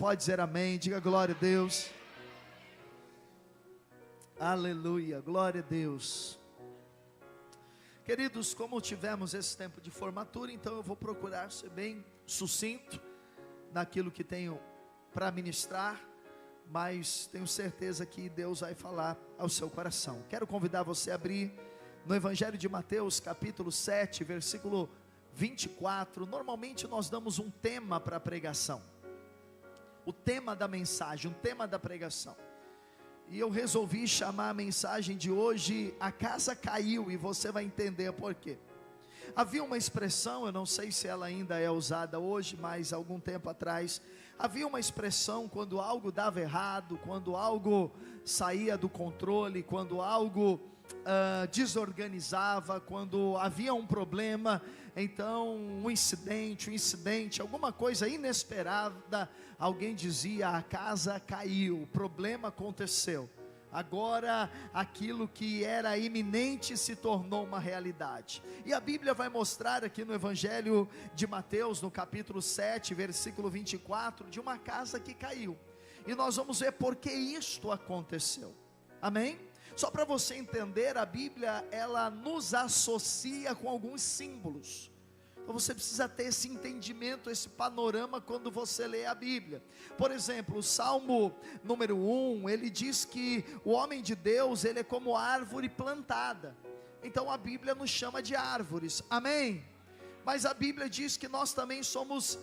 pode dizer amém, diga glória a Deus. Aleluia, glória a Deus. Queridos, como tivemos esse tempo de formatura, então eu vou procurar ser bem sucinto naquilo que tenho para ministrar, mas tenho certeza que Deus vai falar ao seu coração. Quero convidar você a abrir no Evangelho de Mateus, capítulo 7, versículo 24. Normalmente nós damos um tema para a pregação, o tema da mensagem, um tema da pregação. E eu resolvi chamar a mensagem de hoje, A Casa Caiu, e você vai entender por quê. Havia uma expressão, eu não sei se ela ainda é usada hoje, mas algum tempo atrás, havia uma expressão quando algo dava errado, quando algo saía do controle, quando algo desorganizava, quando havia um problema, então um incidente, alguma coisa inesperada, alguém dizia: a casa caiu, o problema aconteceu. Agora aquilo que era iminente se tornou uma realidade. E a Bíblia vai mostrar aqui no Evangelho de Mateus, no capítulo 7, versículo 24, de uma casa que caiu. E nós vamos ver por que isto aconteceu. Amém? Só para você entender, a Bíblia, ela nos associa com alguns símbolos. Então você precisa ter esse entendimento, esse panorama quando você lê a Bíblia. Por exemplo, o Salmo número 1, ele diz que o homem de Deus, ele é como árvore plantada. Então a Bíblia nos chama de árvores, amém? Mas a Bíblia diz que nós também somos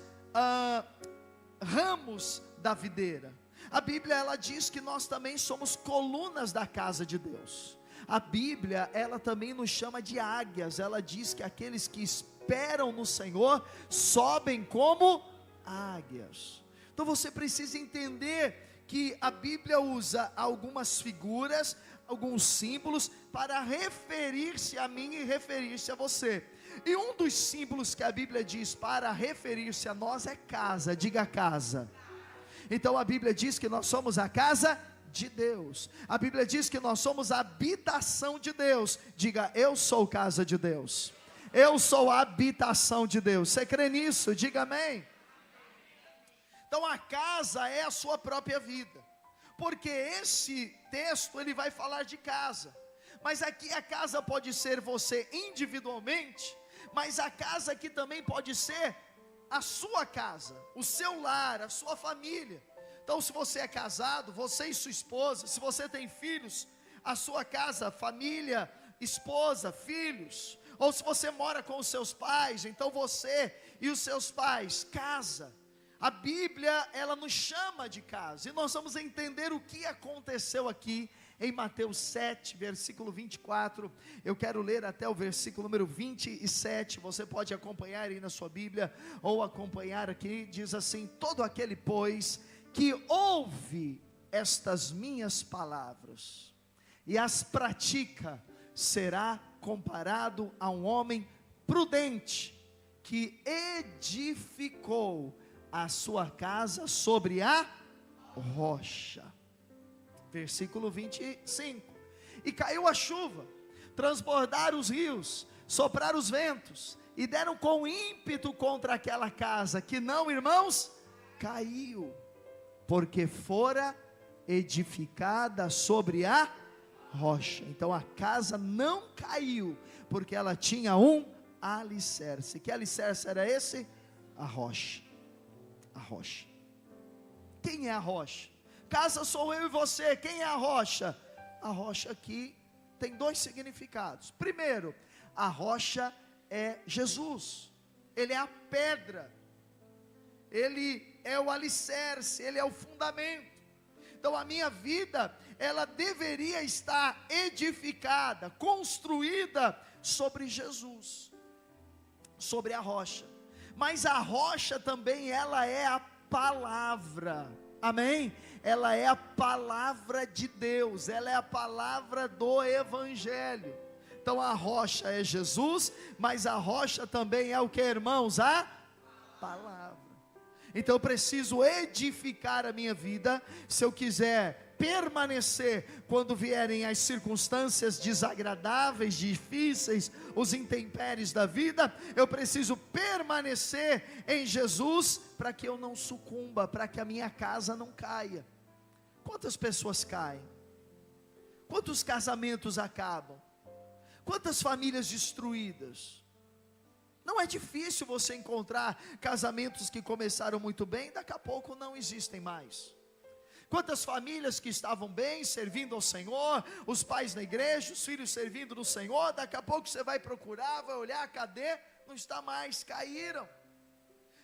ramos da videira. A Bíblia, ela diz que nós também somos colunas da casa de Deus. A Bíblia, ela também nos chama de águias. Ela diz que aqueles que esperam no Senhor sobem como águias. Então você precisa entender que a Bíblia usa algumas figuras, alguns símbolos para referir-se a mim e referir-se a você. E um dos símbolos que a Bíblia diz para referir-se a nós é casa. Diga casa. Então a Bíblia diz que nós somos a casa de Deus. A Bíblia diz que nós somos a habitação de Deus. Diga: eu sou casa de Deus. Eu sou a habitação de Deus. Você crê nisso? Diga amém. Então a casa é a sua própria vida, porque esse texto ele vai falar de casa. Mas aqui a casa pode ser você individualmente, mas a casa aqui também pode ser a sua casa, o seu lar, a sua família. Então se você é casado, você e sua esposa, se você tem filhos, a sua casa, família, esposa, filhos. Ou se você mora com os seus pais, então você e os seus pais, casa. A Bíblia, ela nos chama de casa. E nós vamos entender o que aconteceu aqui em Mateus 7, versículo 24, eu quero ler até o versículo número 27, você pode acompanhar aí na sua Bíblia, ou acompanhar aqui, diz assim: todo aquele, pois, que ouve estas minhas palavras, e as pratica, será comparado a um homem prudente, que edificou a sua casa sobre a rocha. Versículo 25, e caiu a chuva, transbordaram os rios, sopraram os ventos, e deram com ímpeto contra aquela casa, que não, irmãos, caiu, porque fora edificada sobre a rocha. Então a casa não caiu, porque ela tinha um alicerce. Que alicerce era esse? A rocha. A rocha. Quem é a rocha? Casa sou eu e você. Quem é a rocha? A rocha aqui tem dois significados. Primeiro, a rocha é Jesus. Ele é a pedra. Ele é o alicerce, ele é o fundamento. Então a minha vida, ela deveria estar edificada, construída sobre Jesus, sobre a rocha. Mas a rocha também, ela é a palavra. Amém? Ela é a palavra de Deus, ela é a palavra do Evangelho. Então a rocha é Jesus, mas a rocha também é o que, irmãos? A palavra. Então eu preciso edificar a minha vida, se eu quiser permanecer quando vierem as circunstâncias desagradáveis, difíceis, os intempéries da vida. Eu preciso permanecer em Jesus, para que eu não sucumba, para que a minha casa não caia. Quantas pessoas caem? Quantos casamentos acabam? Quantas famílias destruídas? Não é difícil você encontrar casamentos que começaram muito bem, daqui a pouco não existem mais. Quantas famílias que estavam bem, servindo ao Senhor, os pais na igreja, os filhos servindo no Senhor, daqui a pouco você vai procurar, vai olhar, cadê? Não está mais, caíram.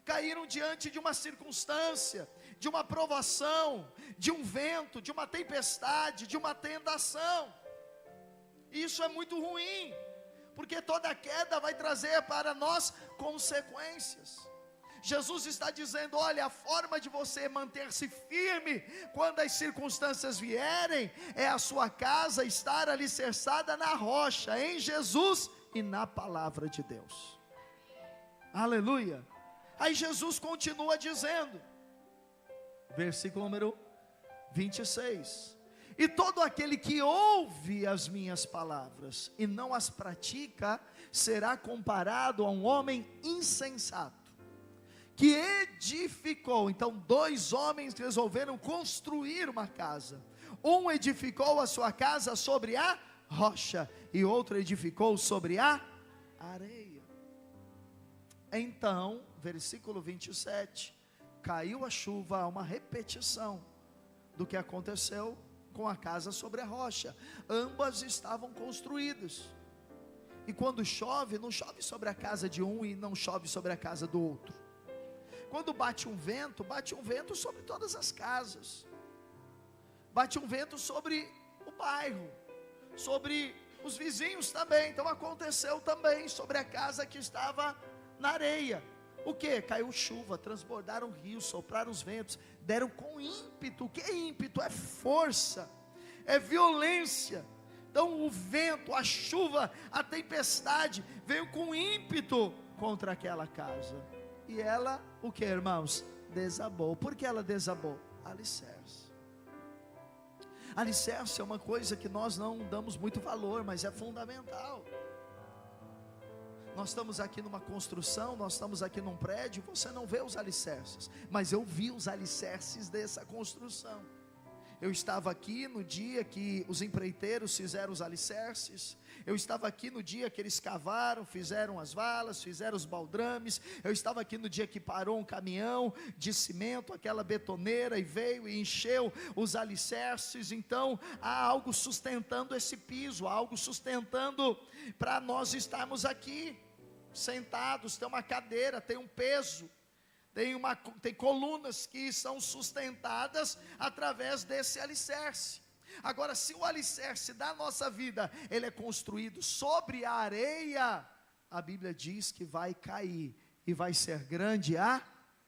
Caíram diante de uma circunstância, de uma provação, de um vento, de uma tempestade, de uma tentação. Isso é muito ruim, porque toda queda vai trazer para nós consequências. Jesus está dizendo: olha, a forma de você manter-se firme quando as circunstâncias vierem, é a sua casa estar alicerçada na rocha, em Jesus e na palavra de Deus. Aleluia. Aí Jesus continua dizendo, versículo número 26: e todo aquele que ouve as minhas palavras e não as pratica, será comparado a um homem insensato, que edificou. Então 2 homens resolveram construir uma casa. Um edificou a sua casa sobre a rocha, e outro edificou sobre a areia. Então, versículo 27, caiu a chuva, uma repetição do que aconteceu com a casa sobre a rocha. Ambas estavam construídas. E quando chove, não chove sobre a casa de um e não chove sobre a casa do outro. Quando bate um vento sobre todas as casas. Bate um vento sobre o bairro, sobre os vizinhos também. Então aconteceu também sobre a casa que estava na areia. O que? Caiu chuva, transbordaram rios, sopraram os ventos, deram com ímpeto. O que é ímpeto? É força, é violência. Então o vento, a chuva, a tempestade veio com ímpeto contra aquela casa. E ela, o que, irmãos? Desabou. Por que ela desabou? Alicerce. Alicerce é uma coisa que nós não damos muito valor, mas é fundamental. Nós estamos aqui numa construção, nós estamos aqui num prédio, você não vê os alicerces, mas eu vi os alicerces dessa construção. Eu estava aqui no dia que os empreiteiros fizeram os alicerces. Eu estava aqui no dia que eles cavaram, fizeram as valas, fizeram os baldrames. Eu estava aqui no dia que parou um caminhão de cimento, aquela betoneira, e veio e encheu os alicerces. Então há algo sustentando esse piso, há algo sustentando para nós estarmos aqui sentados. Tem uma cadeira, tem um peso, tem colunas que são sustentadas através desse alicerce. Agora, se o alicerce da nossa vida, ele é construído sobre a areia, a Bíblia diz que vai cair, e vai ser grande a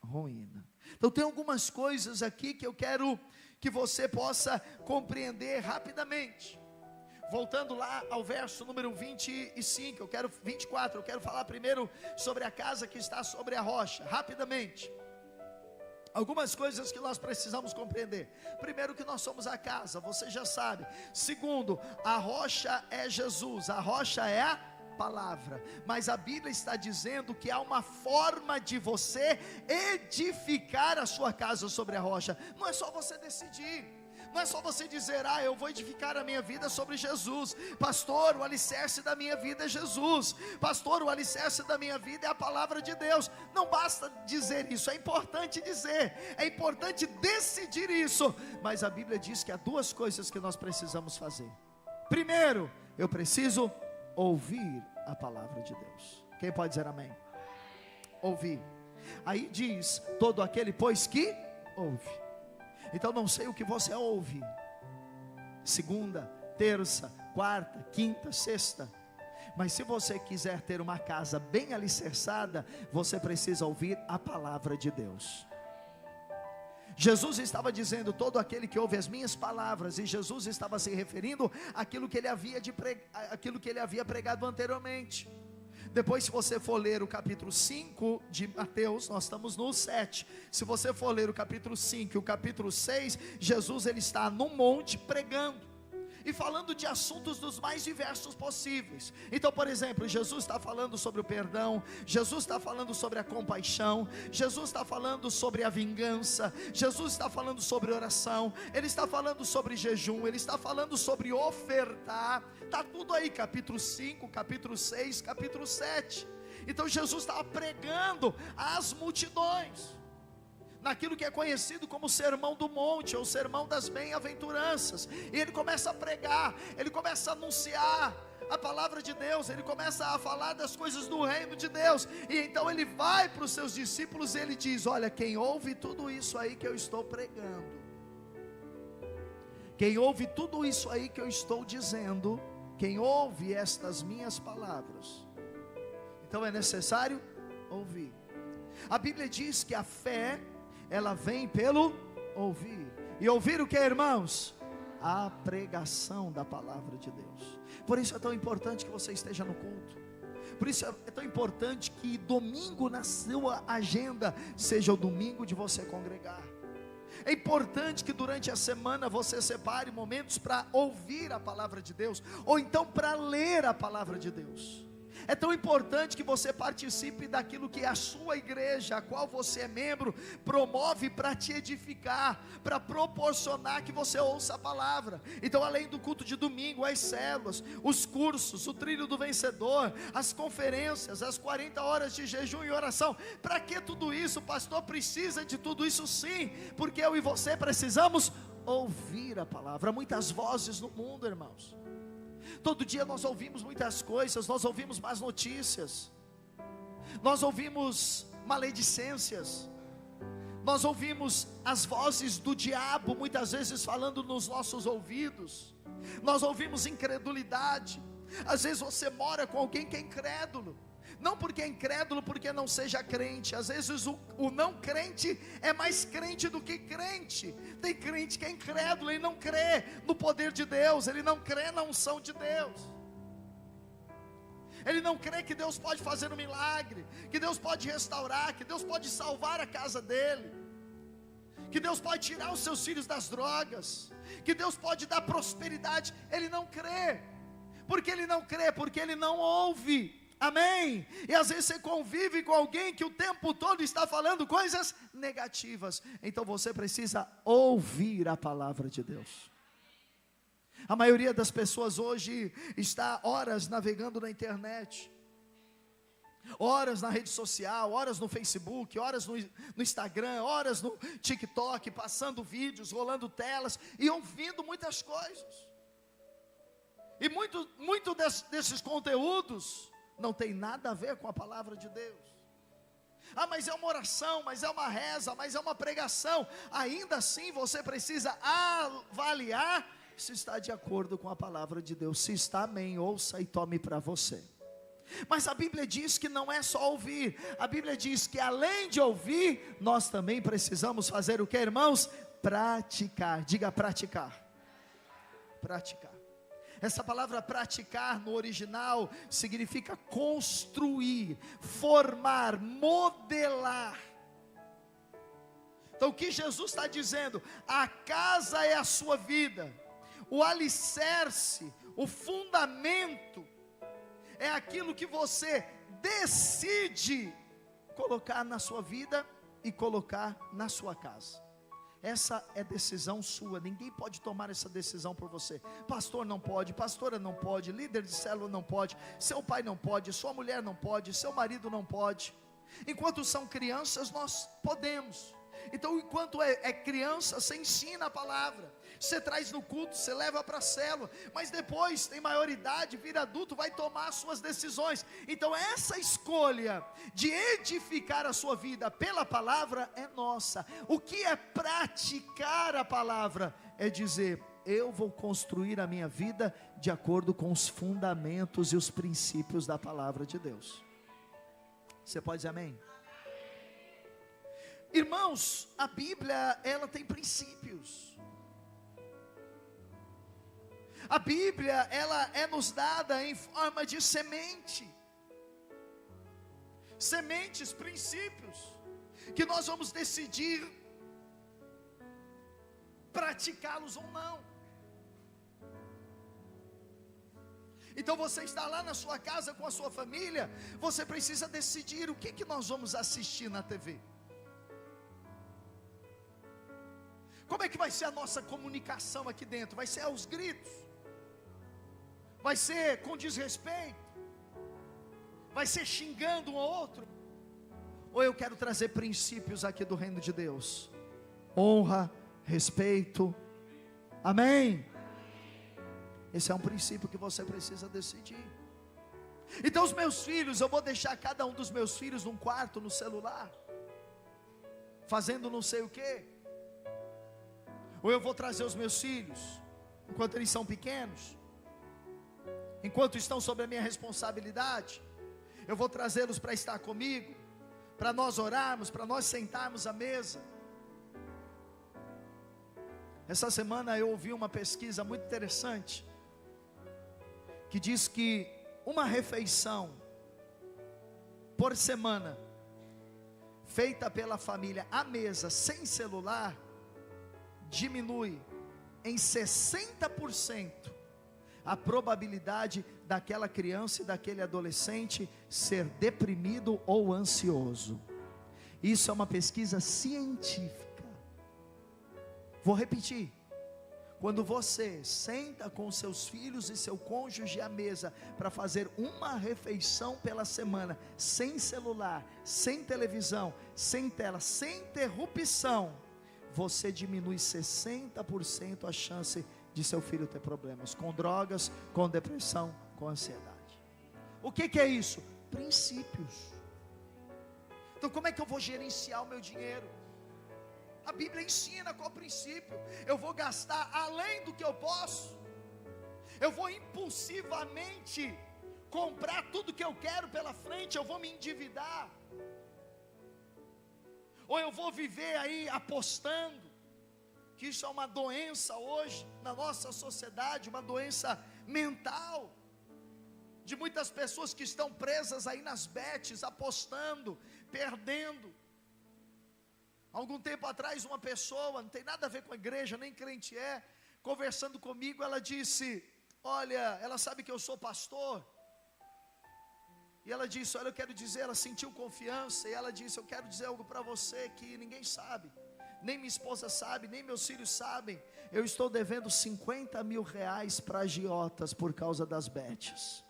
ruína. Então tem algumas coisas aqui que eu quero que você possa compreender rapidamente. Voltando lá ao verso número 25, 24, eu quero falar primeiro sobre a casa que está sobre a rocha, rapidamente. Algumas coisas que nós precisamos compreender. Primeiro, que nós somos a casa, você já sabe. Segundo, a rocha é Jesus, a rocha é a palavra. Mas a Bíblia está dizendo que há uma forma de você edificar a sua casa sobre a rocha. Não é só você decidir. Não é só você dizer: eu vou edificar a minha vida sobre Jesus. Pastor, o alicerce da minha vida é Jesus. Pastor, o alicerce da minha vida é a palavra de Deus. Não basta dizer isso, é importante dizer, é importante decidir isso. Mas a Bíblia diz que há 2 coisas que nós precisamos fazer. Primeiro, eu preciso ouvir a palavra de Deus. Quem pode dizer amém? Ouvir. Aí diz: todo aquele, pois, que ouve. Então não sei o que você ouve, segunda, terça, quarta, quinta, sexta, mas se você quiser ter uma casa bem alicerçada, você precisa ouvir a palavra de Deus. Jesus estava dizendo: todo aquele que ouve as minhas palavras, e Jesus estava se referindo àquilo que ele havia pregado anteriormente. Depois, se você for ler o capítulo 5 de Mateus, nós estamos no 7. Se você for ler o capítulo 5 e o capítulo 6, Jesus ele está num monte pregando e falando de assuntos dos mais diversos possíveis. Então, por exemplo, Jesus está falando sobre o perdão, Jesus está falando sobre a compaixão, Jesus está falando sobre a vingança, Jesus está falando sobre oração, Ele está falando sobre jejum, Ele está falando sobre ofertar. Está tudo aí, capítulo 5, capítulo 6, capítulo 7. Então Jesus estava pregando às multidões, naquilo que é conhecido como Sermão do Monte, ou Sermão das Bem-aventuranças. E ele começa a pregar, ele começa a anunciar a palavra de Deus, ele começa a falar das coisas do reino de Deus. E então ele vai para os seus discípulos e ele diz: olha, quem ouve tudo isso aí que eu estou pregando, quem ouve tudo isso aí que eu estou dizendo, quem ouve estas minhas palavras, então é necessário ouvir. A Bíblia diz que a fé, ela vem pelo ouvir. E ouvir o que, irmãos? A pregação da palavra de Deus. Por isso é tão importante que você esteja no culto. Por isso é tão importante que domingo na sua agenda seja o domingo de você congregar. É importante que durante a semana você separe momentos para ouvir a palavra de Deus, ou então para ler a palavra de Deus. É tão importante que você participe daquilo que a sua igreja, a qual você é membro, promove para te edificar, para proporcionar que você ouça a palavra. Então, além do culto de domingo, as células, os cursos, o trilho do vencedor, as conferências, as 40 horas de jejum e oração. Para que tudo isso? O pastor precisa de tudo isso, sim, porque eu e você precisamos ouvir a palavra. Há muitas vozes no mundo, irmãos. Todo dia nós ouvimos muitas coisas, nós ouvimos más notícias, nós ouvimos maledicências, nós ouvimos as vozes do diabo muitas vezes falando nos nossos ouvidos, nós ouvimos incredulidade. Às vezes você mora com alguém que é incrédulo, não porque é incrédulo porque não seja crente. Às vezes o não crente é mais crente do que crente. Tem crente que é incrédulo, ele não crê no poder de Deus, ele não crê na unção de Deus, ele não crê que Deus pode fazer um milagre, que Deus pode restaurar, que Deus pode salvar a casa dele, que Deus pode tirar os seus filhos das drogas, que Deus pode dar prosperidade. Ele não crê. Por que ele não crê? Porque ele não ouve. Amém? E às vezes você convive com alguém que o tempo todo está falando coisas negativas. Então você precisa ouvir a palavra de Deus. A maioria das pessoas hoje está horas navegando na internet, horas na rede social, horas no Facebook, horas no Instagram, horas no TikTok, passando vídeos, rolando telas e ouvindo muitas coisas. E muito desses conteúdos não tem nada a ver com a palavra de Deus. Ah, mas é uma oração, mas é uma reza, mas é uma pregação. Ainda assim você precisa avaliar se está de acordo com a palavra de Deus. Se está, amém, ouça e tome para você. Mas a Bíblia diz que não é só ouvir. A Bíblia diz que além de ouvir, nós também precisamos fazer o que, irmãos? Praticar. Diga praticar. Praticar. Essa palavra praticar no original significa construir, formar, modelar. Então o que Jesus está dizendo? A casa é a sua vida, o alicerce, o fundamento, é aquilo que você decide colocar na sua vida e colocar na sua casa. Essa é decisão sua, ninguém pode tomar essa decisão por você. Pastor não pode, pastora não pode, líder de célula não pode, seu pai não pode, sua mulher não pode, seu marido não pode. Enquanto são crianças nós podemos. Então enquanto é criança, você ensina a palavra, você traz no culto, você leva para a célula. Mas depois tem maioridade, vira adulto, vai tomar as suas decisões. Então essa escolha de edificar a sua vida pela palavra é nossa. O que é praticar a palavra? É dizer, eu vou construir a minha vida de acordo com os fundamentos e os princípios da palavra de Deus. Você pode dizer amém? Irmãos, a Bíblia, ela tem princípios. A Bíblia, ela é nos dada em forma de semente. sementes, princípios, que nós vamos decidir praticá-los ou não. Então você está lá na sua casa com a sua família, você precisa decidir o que nós vamos assistir na TV. Como é que vai ser a nossa comunicação aqui dentro? Vai ser aos gritos? Vai ser com desrespeito? Vai ser xingando um ao outro? Ou eu quero trazer princípios aqui do reino de Deus? Honra, respeito, amém? Esse é um princípio que você precisa decidir. Então os meus filhos, eu vou deixar cada um dos meus filhos num quarto, no celular, fazendo não sei o que? Ou eu vou trazer os meus filhos, enquanto eles são pequenos, enquanto estão sob a minha responsabilidade, eu vou trazê-los para estar comigo, para nós orarmos, para nós sentarmos à mesa. Essa semana eu ouvi uma pesquisa muito interessante, que diz que uma refeição por semana, feita pela família à mesa, sem celular, diminui em 60% a probabilidade daquela criança e daquele adolescente ser deprimido ou ansioso. Isso é uma pesquisa científica. Vou repetir. Quando você senta com seus filhos e seu cônjuge à mesa para fazer uma refeição pela semana, sem celular, sem televisão, sem tela, sem interrupção, você diminui 60% a chance de seu filho ter problemas com drogas, com depressão, com ansiedade. O que é isso? Princípios. Então como é que eu vou gerenciar o meu dinheiro? A Bíblia ensina qual princípio. Eu vou gastar além do que eu posso? Eu vou impulsivamente comprar tudo que eu quero pela frente? Eu vou me endividar? Ou eu vou viver aí apostando? Que isso é uma doença hoje na nossa sociedade, uma doença mental, de muitas pessoas que estão presas aí nas bets, apostando, perdendo. Algum tempo atrás uma pessoa, não tem nada a ver com a igreja, nem crente é, conversando comigo, ela disse, olha, ela sabe que eu sou pastor, e ela disse, olha, eu quero dizer, ela sentiu confiança, e ela disse, eu quero dizer algo para você que ninguém sabe, nem minha esposa sabe, nem meus filhos sabem, eu estou devendo 50 mil reais para agiotas por causa das bets.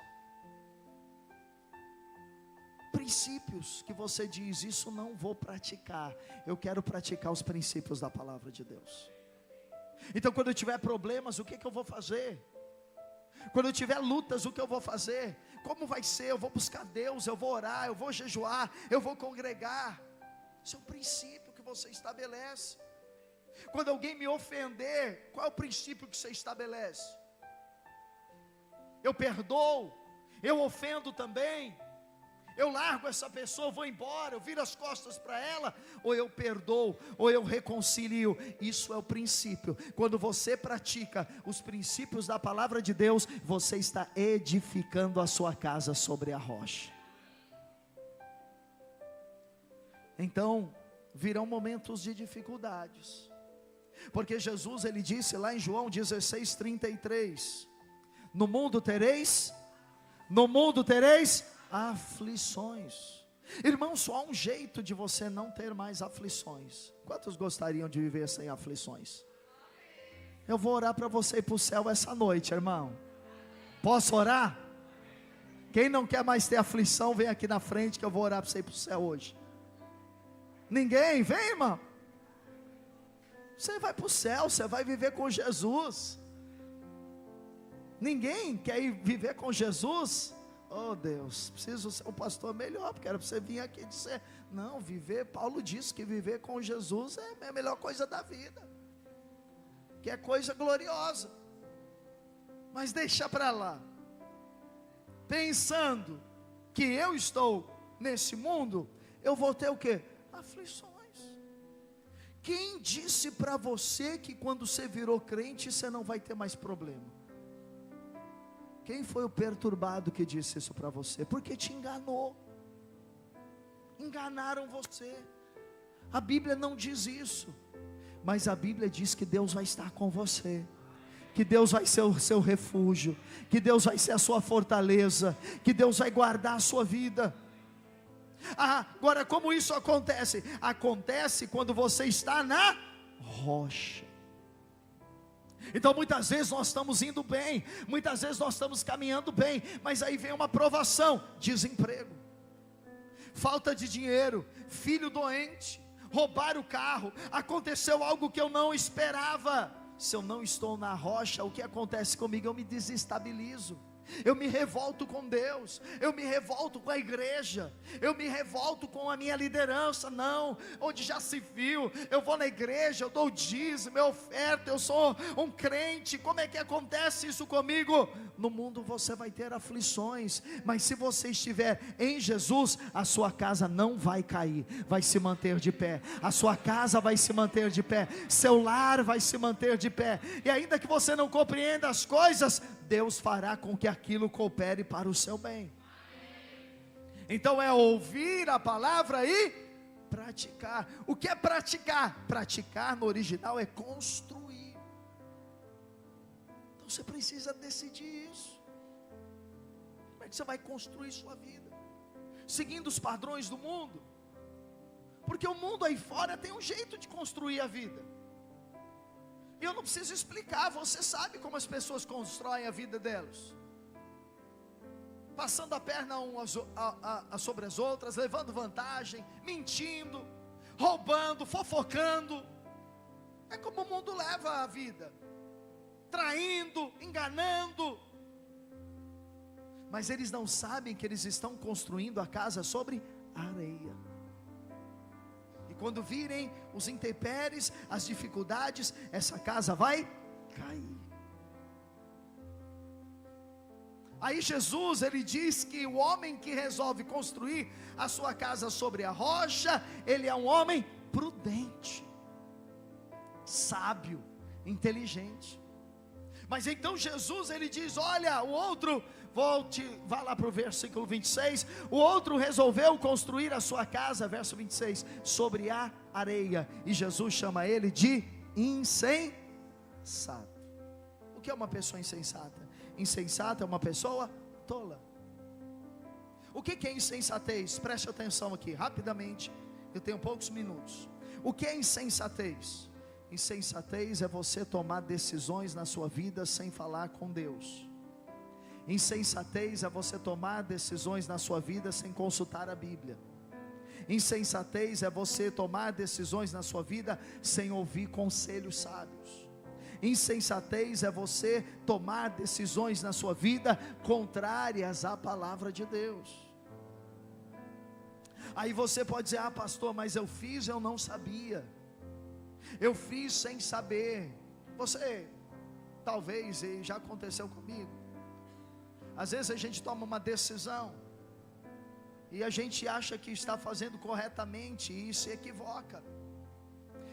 Princípios que você diz, isso não vou praticar, eu quero praticar os princípios da palavra de Deus. Então quando eu tiver problemas, o que eu vou fazer? Quando eu tiver lutas, o que eu vou fazer? Como vai ser? Eu vou buscar Deus, eu vou orar, eu vou jejuar, eu vou congregar. Isso é um princípio que você estabelece. Quando alguém me ofender, qual é o princípio que você estabelece? Eu perdoo, eu ofendo também, eu largo essa pessoa, vou embora, eu viro as costas para ela, ou eu perdoo, ou eu reconcilio. Isso é o princípio. Quando você pratica os princípios da palavra de Deus, você está edificando a sua casa sobre a rocha. Então virão momentos de dificuldades, porque Jesus, ele disse lá em João 16:33, no mundo tereis aflições. Irmão, só há um jeito de você não ter mais aflições. Quantos gostariam de viver sem aflições? Eu vou orar para você ir para o céu essa noite, irmão. Posso orar? Quem não quer mais ter aflição, vem aqui na frente que eu vou orar para você ir para o céu hoje. Ninguém? Vem, irmão. Você vai para o céu, você vai viver com Jesus. Ninguém quer ir viver com Jesus? Oh Deus, preciso ser um pastor melhor, porque era para você vir aqui e dizer, não, viver, Paulo disse que viver com Jesus é a melhor coisa da vida, que é coisa gloriosa, mas deixa para lá, pensando que eu estou nesse mundo, eu vou ter o quê? Aflições. Quem disse para você que quando você virou crente, você não vai ter mais problema? Quem foi o perturbado que disse isso para você? Porque te enganou. enganaram você. A Bíblia não diz isso, mas a Bíblia diz que Deus vai estar com você, que Deus vai ser o seu refúgio, que Deus vai ser a sua fortaleza, que Deus vai guardar a sua vida. Agora, como isso acontece? Acontece quando você está na rocha. Então muitas vezes nós estamos indo bem, muitas vezes nós estamos caminhando bem, mas aí vem uma provação: desemprego, falta de dinheiro, filho doente, roubaram o carro, aconteceu algo que eu não esperava. Se eu não estou na rocha, o que acontece comigo? Eu me desestabilizo, eu me revolto com Deus, eu me revolto com a igreja, eu me revolto com a minha liderança. Não, onde já se viu, eu vou na igreja, eu dou o dízimo, eu oferto, eu sou um crente. Como é que acontece isso comigo? No mundo você vai ter aflições, mas se você estiver em Jesus, a sua casa não vai cair, vai se manter de pé, a sua casa vai se manter de pé, seu lar vai se manter de pé, e ainda que você não compreenda as coisas, Deus fará com que aquilo coopere para o seu bem. Então é ouvir a palavra e praticar. O que é praticar? Praticar no original é construir. Então você precisa decidir isso. Como é que você vai construir sua vida? Seguindo os padrões do mundo? Porque o mundo aí fora tem um jeito de construir a vida. E eu não preciso explicar, você sabe como as pessoas constroem a vida delas: passando a perna umas sobre as outras, levando vantagem, mentindo, roubando, fofocando. É como o mundo leva a vida, traindo, enganando. Mas eles não sabem que eles estão construindo a casa sobre areia. Quando virem os intempéries, as dificuldades, essa casa vai cair. Aí Jesus, ele diz que o homem que resolve construir a sua casa sobre a rocha, ele é um homem prudente, sábio, inteligente. Mas então Jesus, ele diz: olha, o outro, vá lá para o versículo 26, o outro resolveu construir a sua casa, verso 26, sobre a areia, e Jesus chama ele de insensato. O que é uma pessoa insensata? Insensata é uma pessoa tola. O que é insensatez? Preste atenção aqui, rapidamente, eu tenho poucos minutos. O que é insensatez? Insensatez é você tomar decisões na sua vida sem falar com Deus. Insensatez é você tomar decisões na sua vida sem consultar a Bíblia. Insensatez é você tomar decisões na sua vida sem ouvir conselhos sábios. Insensatez é você tomar decisões na sua vida contrárias à palavra de Deus. Aí você pode dizer: pastor, mas eu fiz, eu não sabia, eu fiz sem saber. Você, talvez, e já aconteceu comigo, às vezes a gente toma uma decisão e a gente acha que está fazendo corretamente e se equivoca,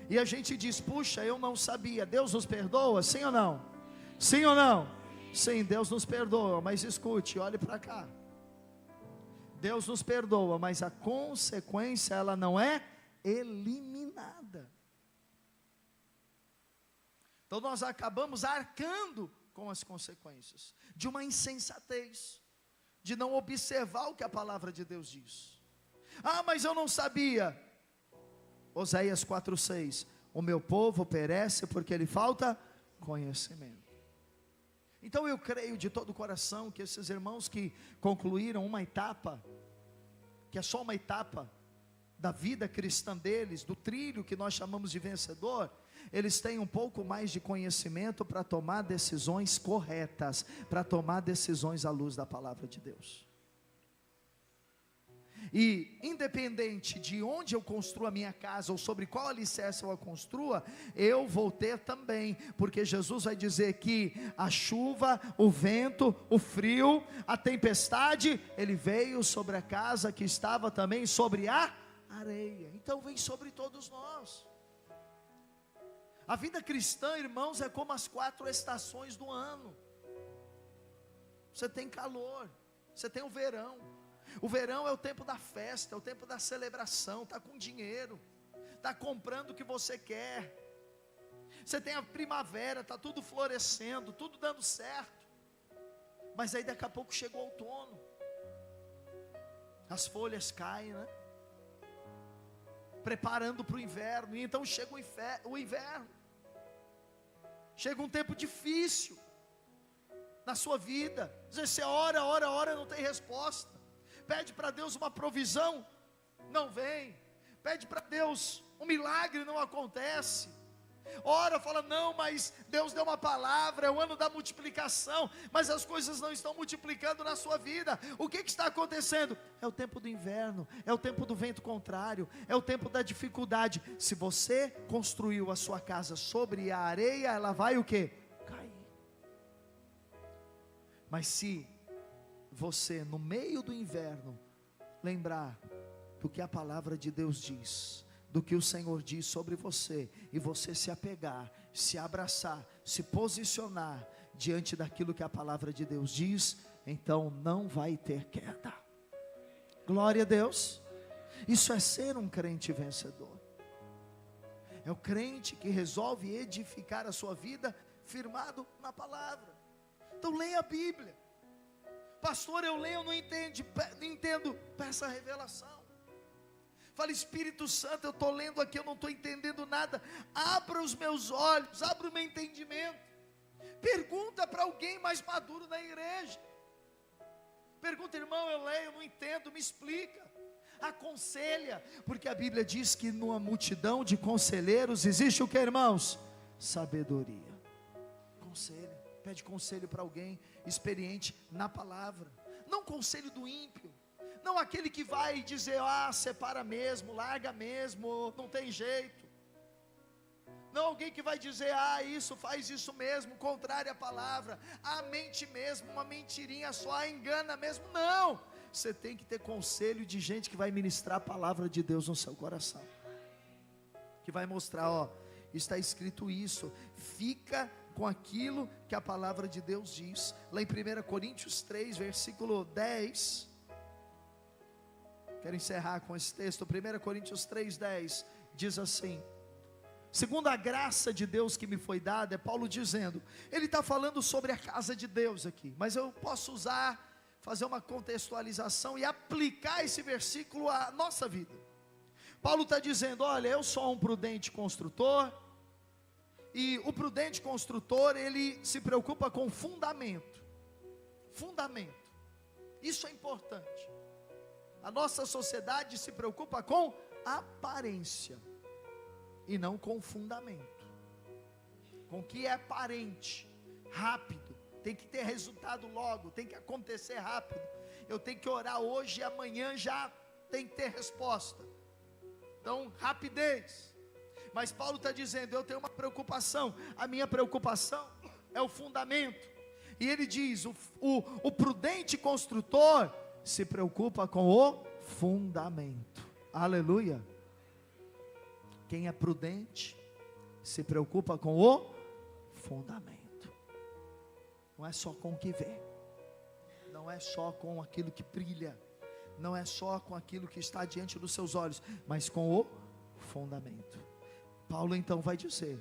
e a gente diz: puxa, eu não sabia. Deus nos perdoa, sim ou não? Sim ou não? Sim, Deus nos perdoa, mas escute, olhe para cá. Deus nos perdoa, mas a consequência, ela não é eliminada. Então nós acabamos arcando com as consequências de uma insensatez, de não observar o que a palavra de Deus diz. Mas eu não sabia. Oséias 4:6, o meu povo perece porque lhe falta conhecimento. Então eu creio de todo o coração que esses irmãos que concluíram uma etapa, que é só uma etapa da vida cristã deles, do trilho que nós chamamos de vencedor, eles têm um pouco mais de conhecimento para tomar decisões corretas, para tomar decisões à luz da palavra de Deus. E independente de onde eu construo a minha casa, ou sobre qual alicerce eu a construa, eu vou ter também, porque Jesus vai dizer que a chuva, o vento, o frio, a tempestade, ele veio sobre a casa que estava também sobre a areia. Então vem sobre todos nós. A vida cristã, irmãos, é como as 4 estações do ano. Você tem calor, você tem o verão. O verão é o tempo da festa, é o tempo da celebração, está com dinheiro, está comprando o que você quer. Você tem a primavera, está tudo florescendo, tudo dando certo. Mas aí daqui a pouco chega o outono, as folhas caem, né? Preparando para o inverno, e então chega o inverno. Chega um tempo difícil na sua vida. Às vezes você ora, não tem resposta. Pede para Deus uma provisão, não vem. Pede para Deus um milagre, não acontece. Ora, fala, não, mas Deus deu uma palavra, é o ano da multiplicação, mas as coisas não estão multiplicando na sua vida. O que está acontecendo? É o tempo do inverno, é o tempo do vento contrário, é o tempo da dificuldade. Se você construiu a sua casa sobre a areia, ela vai o quê? Cair. Mas se você, no meio do inverno, lembrar do que a palavra de Deus diz, do que o Senhor diz sobre você, e você se apegar, se abraçar, se posicionar diante daquilo que a palavra de Deus diz, então não vai ter queda. Glória a Deus. Isso é ser um crente vencedor. É o crente que resolve edificar a sua vida firmado na palavra. Então leia a Bíblia. Pastor, eu leio, não entendo, peça a revelação. Fala, Espírito Santo, eu estou lendo aqui, eu não estou entendendo nada. Abra os meus olhos, abra o meu entendimento. Pergunta para alguém mais maduro na igreja. Pergunta, irmão, eu leio, não entendo, me explica. Aconselha, porque a Bíblia diz que numa multidão de conselheiros existe o que, irmãos? Sabedoria. Conselho, pede conselho para alguém experiente na palavra. Não conselho do ímpio. Não aquele que vai dizer, separa mesmo, larga mesmo, não tem jeito. Não alguém que vai dizer, isso, faz isso mesmo, contrário à palavra, mente mesmo, uma mentirinha só, engana mesmo. Não, você tem que ter conselho de gente que vai ministrar a palavra de Deus no seu coração, que vai mostrar, está escrito isso, fica com aquilo que a palavra de Deus diz. Lá em 1 Coríntios 3, versículo 10, quero encerrar com esse texto. 1 Coríntios 3:10 diz assim: segundo a graça de Deus que me foi dada, é Paulo dizendo, ele está falando sobre a casa de Deus aqui, mas eu posso fazer uma contextualização e aplicar esse versículo à nossa vida. Paulo está dizendo, olha, eu sou um prudente construtor, e o prudente construtor, ele se preocupa com fundamento, isso é importante. A nossa sociedade se preocupa com aparência e não com fundamento, com o que é aparente, rápido, tem que ter resultado logo, tem que acontecer rápido. Eu tenho que orar hoje e amanhã já tem que ter resposta. Então, rapidez. Mas Paulo está dizendo, eu tenho uma preocupação, a minha preocupação é o fundamento. E ele diz, o prudente construtor se preocupa com o fundamento. Aleluia. Quem é prudente se preocupa com o fundamento. Não é só com o que vê, não é só com aquilo que brilha, não é só com aquilo que está diante dos seus olhos, mas com o fundamento. Paulo então vai dizer,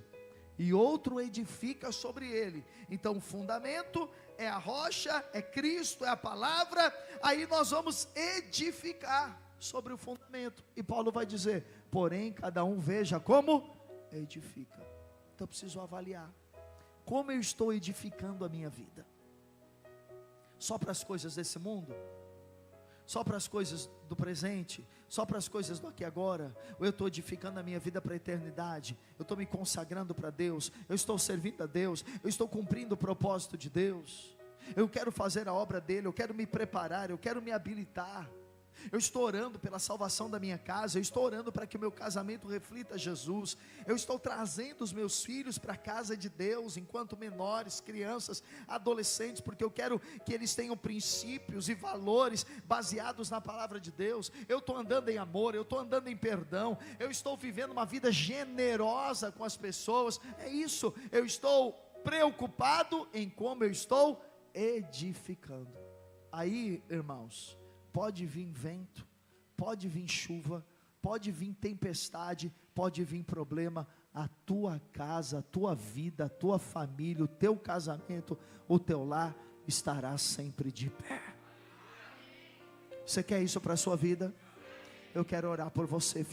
e outro edifica sobre ele. Então o fundamento é a rocha, é Cristo, é a palavra. Aí nós vamos edificar sobre o fundamento. E Paulo vai dizer, porém cada um veja como edifica. Então eu preciso avaliar, como eu estou edificando a minha vida? Só para as coisas desse mundo? Só para as coisas do presente? Só para as coisas do aqui e agora? Ou eu estou edificando a minha vida para a eternidade? Eu estou me consagrando para Deus? Eu estou servindo a Deus? Eu estou cumprindo o propósito de Deus? Eu quero fazer a obra dele, eu quero me preparar, eu quero me habilitar. Eu estou orando pela salvação da minha casa, eu estou orando para que o meu casamento reflita Jesus, eu estou trazendo os meus filhos para a casa de Deus, enquanto menores, crianças, adolescentes, porque eu quero que eles tenham princípios e valores baseados na palavra de Deus. Eu estou andando em amor, eu estou andando em perdão, eu estou vivendo uma vida generosa com as pessoas. É isso, eu estou preocupado em como eu estou edificando. Aí, irmãos, pode vir vento, pode vir chuva, pode vir tempestade, pode vir problema, a tua casa, a tua vida, a tua família, o teu casamento, o teu lar estará sempre de pé. Você quer isso para a sua vida? Eu quero orar por você.